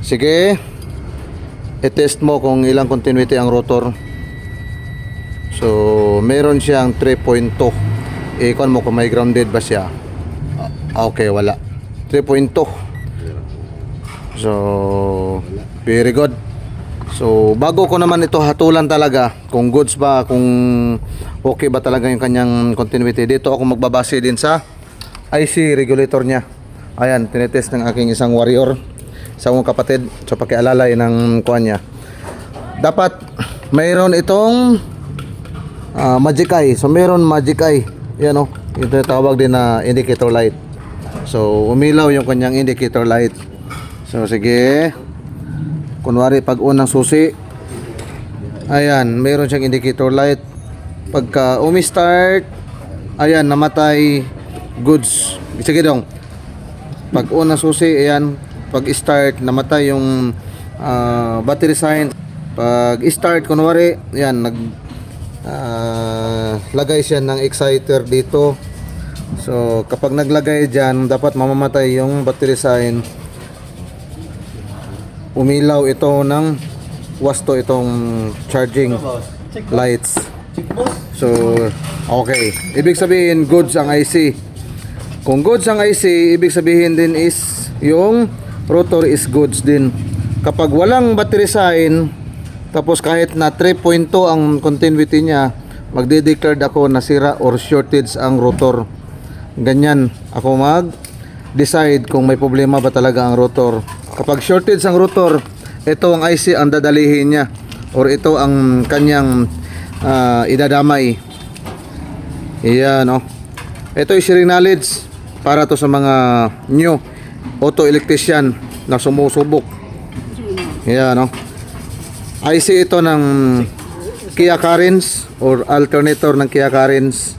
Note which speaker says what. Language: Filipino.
Speaker 1: Sige, i-test mo kung ilang continuity ang rotor. So meron siyang 3.2. Ikon mo kung may grounded ba siya. Okay, wala. 3.2. So very good. So bago ko naman ito hatulan talaga kung goods ba, kung okay ba talaga yung kanyang continuity, dito ako magbabase din sa IC regulator niya. Ayan, tinetest ng aking isang warrior, isang kapatid, sa pakialalay ng kuha niya. Dapat mayroon itong magic eye. So mayroon magic eye. Yan o, ito tawag din na indicator light. So umilaw yung kanyang indicator light. So sige, kunwari pag unang susi, ayan, mayroon siyang indicator light. Pagka umi-start, ayan, namatay, goods. Sige dong, pag unang susi, ayan, pag start, namatay yung battery sign. Pag start, kunwari, ayan, lagay siya ng exciter dito. So kapag naglagay dyan, dapat mamamatay yung battery sign. Umilaw ito ng wasto, itong charging lights. So okay, ibig sabihin goods ang IC. Kung goods ang IC, ibig sabihin din is yung rotor is goods din. Kapag walang battery sign, tapos kahit na 3.2 ang continuity niya, magde-declared ako na sira or shortage ang rotor. Ganyan ako mag-decide kung may problema ba talaga ang rotor. Kapag shortage ang rotor, ito ang IC ang dadalihin niya, or ito ang kanyang idadamay. Iyan, oh. Ito is sharing knowledge para to sa mga new auto electrician na sumusubok. Iyan, oh. IC ito ng Kia Carens or alternator ng Kia Carens.